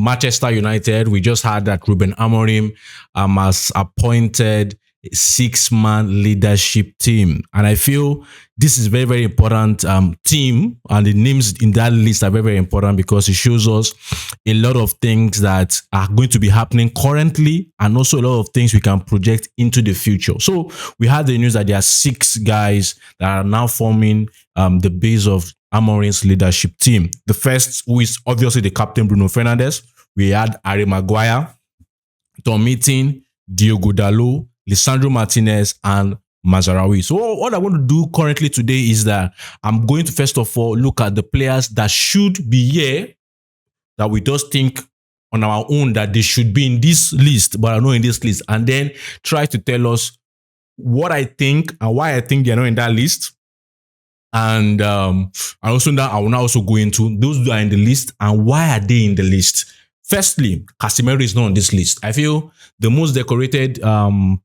Manchester United, we just had that Ruben Amorim has appointed a 6-man leadership team. And I feel this is very, very important team. And the names in that list are very, very important because it shows us a lot of things that are going to be happening currently and also a lot of things we can project into the future. So we had the news that there are 6 guys that are now forming the base of Amorim's leadership team. The first, who is obviously the captain, Bruno Fernandes. We had Harry Maguire, Tom Heaton, Diogo Dalot, Lisandro Martinez, and Mazraoui. So what I want to do currently today is that I'm going to first of all look at the players that should be here, that we just think on our own that they should be in this list, but are not in this list, and then try to tell us what I think and why I think they're not in that list. And also that I will now also go into those who are in the list and why are they in the list. Firstly, Casemiro is not on this list. I feel the most decorated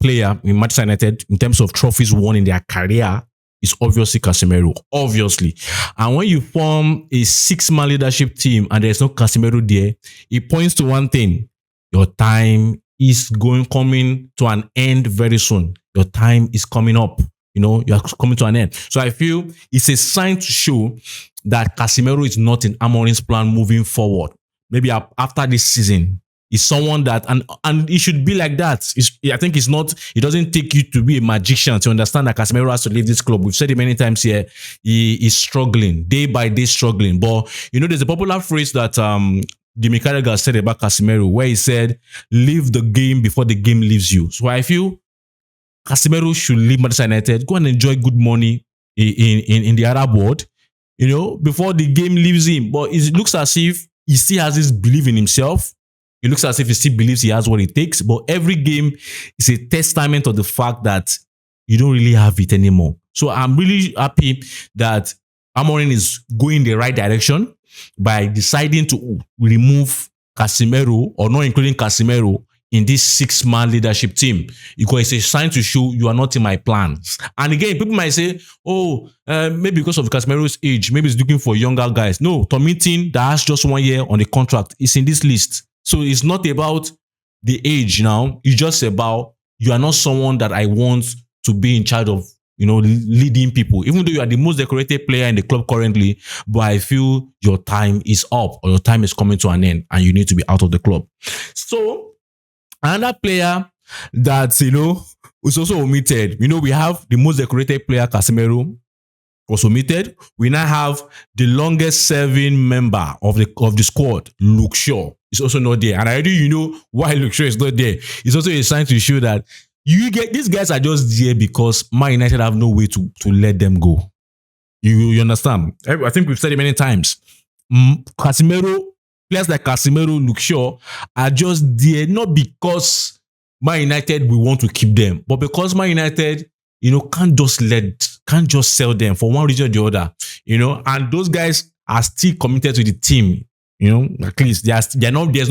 player in Manchester United in terms of trophies won in their career is obviously Casemiro. Obviously. And when you form a 6-man leadership team and there's no Casemiro there, it points to one thing. Your time is coming to an end very soon. Your time is coming up. You know, you're coming to an end. So I feel it's a sign to show that Casemiro is not in Amorim's plan moving forward. Maybe after this season, is someone that, and it should be like that. I think it's not, it doesn't take you to be a magician to understand that Casemiro has to leave this club. We've said it many times here. He is struggling, day by day struggling. But, you know, there's a popular phrase that Jimmy Carragher said about Casemiro, where he said, leave the game before the game leaves you. So I feel Casemiro should leave Manchester United, go and enjoy good money in the Arab world, you know, before the game leaves him. But it looks as if he still has this belief in himself. It looks as if he still believes he has what it takes. But every game is a testament of the fact that you don't really have it anymore. So I'm really happy that Amorim is going the right direction by deciding to remove Casemiro or not including Casemiro in this 6-man leadership team, because it's a sign to show you are not in my plans. And again, people might say, maybe because of Casemiro's age, maybe he's looking for younger guys. No, Tom Heaton, that has just 1 year on the contract, is in this list. So it's not about the age now. It's just about you are not someone that I want to be in charge of, you know, leading people. Even though you are the most decorated player in the club currently, but I feel your time is up or your time is coming to an end and you need to be out of the club. So another player that, you know, is also omitted. You know, we have the most decorated player, Casemiro, was omitted. We now have the longest serving member of the squad, Luke Shaw, is also not there. And I already, you know, why Luke Shaw is not there. It's also a sign to show that these guys are just there because Man United have no way to let them go. You understand? I think we've said it many times. Casemiro, players like Casemiro, Luke Shaw are just there not because Man United we want to keep them, but because Man United, you know, can't just sell them for one reason or the other, you know. And those guys are still committed to the team, you know. At least there's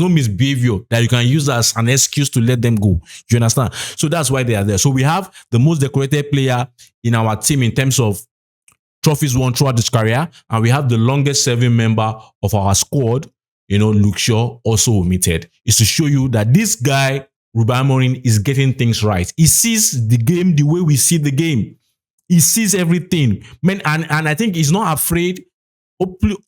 no misbehavior that you can use as an excuse to let them go. You understand? So that's why they are there. So we have the most decorated player in our team in terms of trophies won throughout his career, and we have the longest serving member of our squad, you know, Luke Shaw, also omitted. It's to show you that this guy, Ruben Amorim, is getting things right. He sees the game the way we see the game. He sees everything. Man, and I think he's not afraid,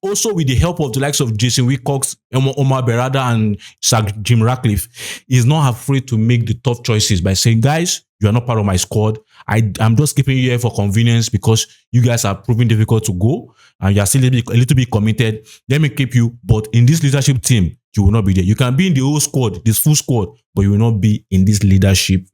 also with the help of the likes of Jason Wilcox, Omar Berrada, and Sir Jim Ratcliffe, he's not afraid to make the tough choices by saying, guys, you are not part of my squad. I'm just keeping you here for convenience because you guys are proving difficult to go and you are still a little bit committed. Let me keep you, but in this leadership team, you will not be there. You can be in the whole squad, this full squad, but you will not be in this leadership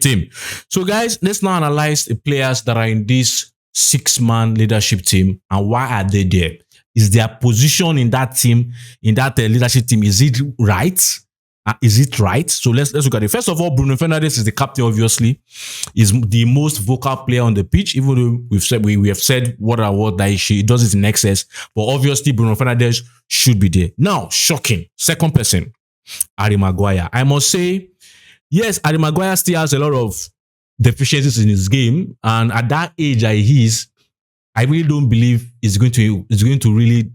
team. So guys, let's now analyze the players that are in this 6-man leadership team and why are they there? Is their position in that team, in that leadership team, is it right? Is it right? So let's look at it. First of all, Bruno Fernandes is the captain, obviously. Is the most vocal player on the pitch, even though we have said what that he does it in excess. But obviously, Bruno Fernandes should be there. Now, shocking. Second person, Harry Maguire. I must say, yes, Harry Maguire still has a lot of deficiencies in his game. And at that age that he is, I really don't believe he's going to really,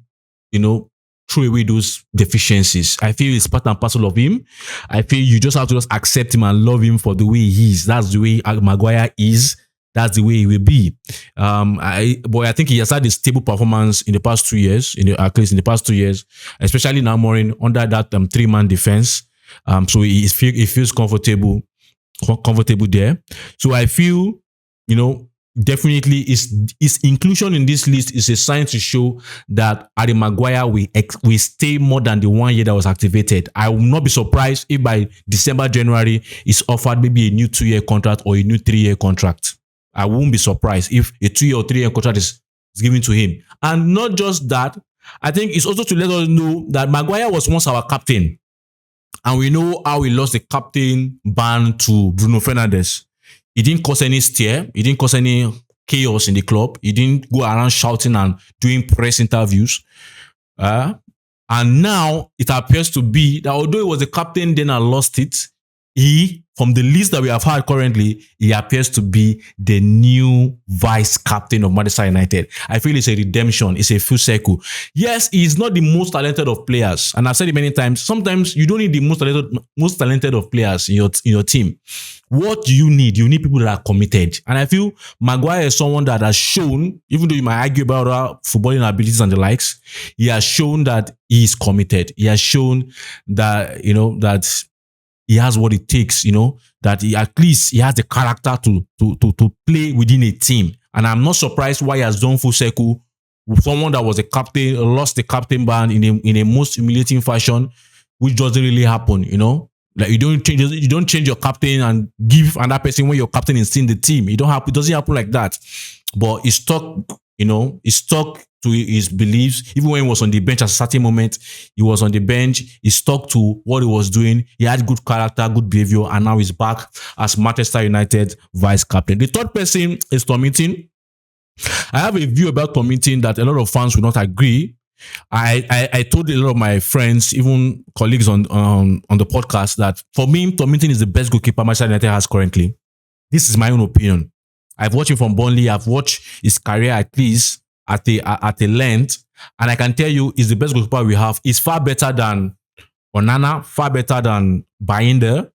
you know, throw away those deficiencies. I feel it's part and parcel of him. I feel you just have to just accept him and love him for the way he is. That's the way Maguire is. That's the way he will be. But I think he has had a stable performance in the past 2 years, at least in the past 2 years, especially now Amorim under that 3-man defense. So he feels comfortable there. So I feel, definitely his inclusion in this list is a sign to show that Harry Maguire will stay more than the 1 year that was activated. I will not be surprised if by December, January, he's offered maybe a new 2-year contract or a new 3-year contract. I won't be surprised if a 2-year or 3-year contract is given to him. And not just that, I think it's also to let us know that Maguire was once our captain. And we know how he lost the captain ban to Bruno Fernandes. He didn't cause any stir. He didn't cause any chaos in the club. He didn't go around shouting and doing press interviews. And now it appears to be that although he was the captain then and lost it, from the list that we have had currently, he appears to be the new vice captain of Manchester United. I feel it's a redemption. It's a full circle. Yes, he is not the most talented of players. And I've said it many times. Sometimes you don't need the most talented of players in your team. What do you need? You need people that are committed. And I feel Maguire is someone that has shown, even though you might argue about our footballing abilities and the likes, he has shown that he is committed. He has shown that, that he has what it takes, that he at least he has the character to play within a team. And I'm not surprised why he has done full circle with someone that was a captain, lost the captain ban in a most humiliating fashion, which doesn't really happen, Like you don't change your captain and give another person when your captain is in the team. It doesn't happen like that. But he's stuck, he's stuck to his beliefs. Even when he was on the bench at a certain moment, he was on the bench. He stuck to what he was doing. He had good character, good behavior, and now he's back as Manchester United vice captain. The third person is Tom Hinton. I have a view about Tom Hinton that a lot of fans will not agree. I told a lot of my friends, even colleagues on the podcast, that for me, Tom Hinton is the best goalkeeper Manchester United has currently. This is my own opinion. I've watched him from Burnley. I've watched his career at least at a length, and I can tell you, he's the best goalkeeper we have. He's far better than Onana, far better than Bayinda.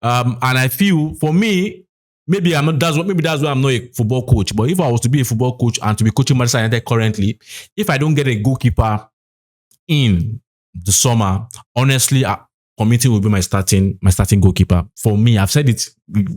And I feel, for me, maybe that's why I'm not a football coach. But if I was to be a football coach and to be coaching Manchester United currently, if I don't get a goalkeeper in the summer, honestly, Committee will be my starting goalkeeper. For me, I've said it,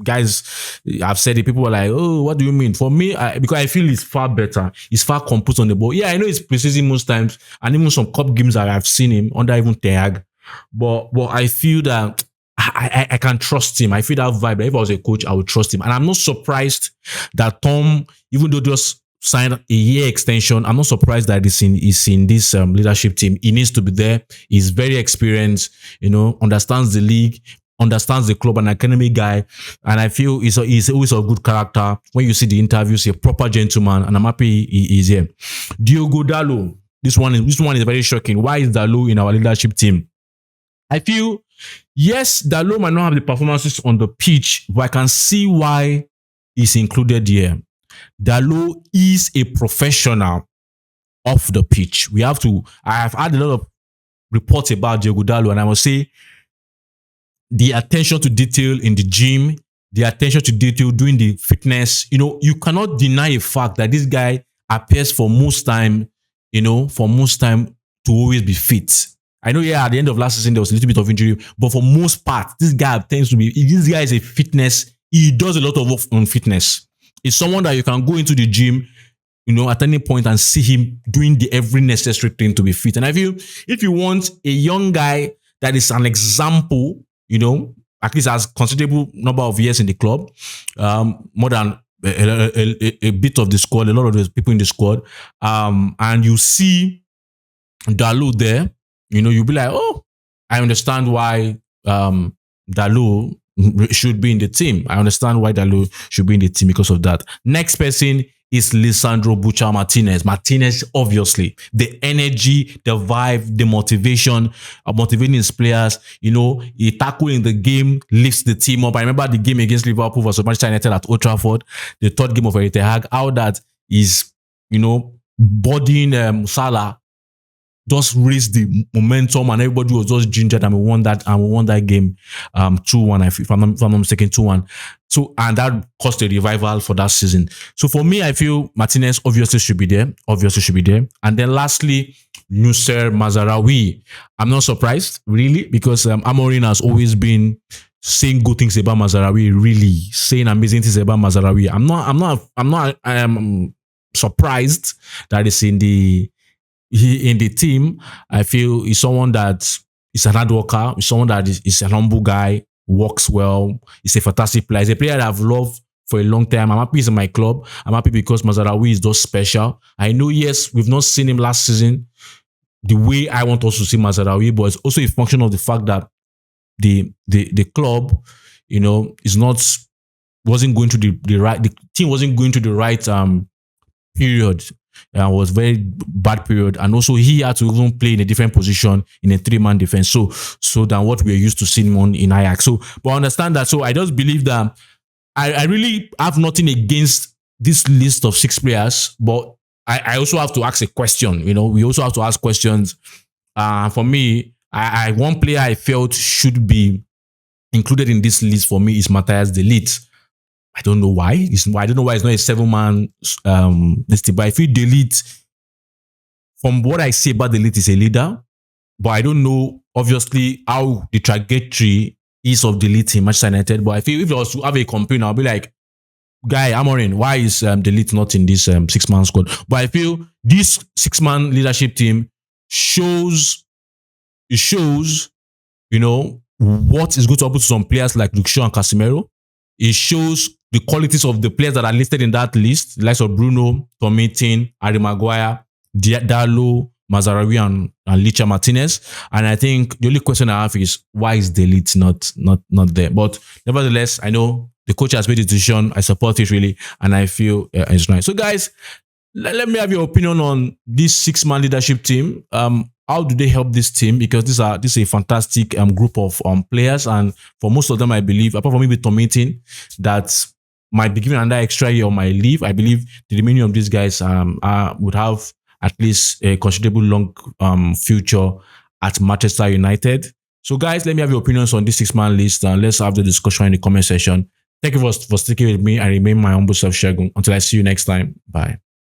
guys. I've said it. People were like, "Oh, what do you mean?" For me, because I feel it's far better. He's far composed on the ball. Yeah, I know it's preseason most times, and even some cup games that I've seen him under even Tag. But I feel that I can trust him. I feel that vibe. If I was a coach, I would trust him, and I'm not surprised that Tom, even though just signed a year extension, I'm not surprised that he's in this leadership team. He needs to be there. He's very experienced, understands the league, understands the club, an academy guy. And I feel he's always a good character. When you see the interviews, he's a proper gentleman, and I'm happy he's here. Diogo Dalot. This one is very shocking. Why is Dalot in our leadership team? I feel, yes, Dalot might not have the performances on the pitch, but I can see why he's included here. Dalot is a professional off the pitch. I have had a lot of reports about Diogo Dalot, and I must say the attention to detail in the gym, the attention to detail doing the fitness, you cannot deny a fact that this guy appears for most time to always be fit. I know, at the end of last season, there was a little bit of injury, but for most part, this guy is a fitness. He does a lot of work on fitness. It's someone that you can go into the gym, at any point and see him doing the every necessary thing to be fit. And I feel if you want a young guy that is an example, at least has considerable number of years in the club, more than a bit of the squad, a lot of the people in the squad, and you see Dalot there, you'll be like, oh, I understand why Dalot should be in the team. I understand why Dalot should be in the team because of that. Next person is Lisandro Bucha Martinez. Martinez, obviously, the energy, the vibe, the motivation, motivating his players. He tackling the game, lifts the team up. I remember the game against Liverpool versus Manchester United at Old Trafford, the third game of Erik ten Hag, how that is, bodying Salah, just raised the momentum, and everybody was just gingered, and we won that game 2-1, if I'm not mistaken, 2-1. So, and that caused a revival for that season. So for me, I feel Martinez obviously should be there. And then lastly, Nusser Mazaraoui. I'm not surprised, really, because Amorim has always been saying good things about Mazaraoui, really saying amazing things about Mazaraoui. I'm not surprised that it's in the team. I feel he's someone that is a hard worker, he's someone that is a humble guy, works well, he's a fantastic player. He's a player that I've loved for a long time. I'm happy he's in my club. I'm happy because Mazaraoui is just special. I know, yes, we've not seen him last season the way I want us to see Mazaraoui, but it's also a function of the fact that the club, wasn't going to the team wasn't going to the right period. Was very bad period, and also he had to even play in a different position in a 3-man defense. So than what we're used to seeing on in Ajax. So, but I understand that. So I just believe that I really have nothing against this list of 6 players, but I also have to ask a question. We also have to ask questions. For me, one player I felt should be included in this list for me is Matthias de Ligt. I don't know why. I don't know why it's not a 7-man list. But I feel de Ligt, from what I see about de Ligt, is a leader. But I don't know, obviously, how the trajectory is of de Ligt in Manchester United. But I feel if I was to have a complaint, I'll be like, Guy Amorim, why is de Ligt not in this 6-man squad? But I feel this 6-man leadership team shows, what is going to happen to some players like Luke Shaw and Casemiro. It shows the qualities of the players that are listed in that list, the likes of Bruno, Tomitin, Harry Maguire, Dalot, Mazaraoui, and Licha Martinez. And I think the only question I have is, why is de Ligt not there? But nevertheless, I know the coach has made a decision. I support it, really, and I feel it's right. So guys, let me have your opinion on this 6-man leadership team. How do they help this team? Because this is a fantastic group of players, and for most of them, I believe, apart from maybe Tomitin, that might be given another extra year on my leave. I believe the remaining of these guys would have at least a considerable long future at Manchester United. So guys, let me have your opinions on this 6-man list, and let's have the discussion in the comment section. Thank you for sticking with me. I remain my humble self, Shagun. Until I see you next time. Bye.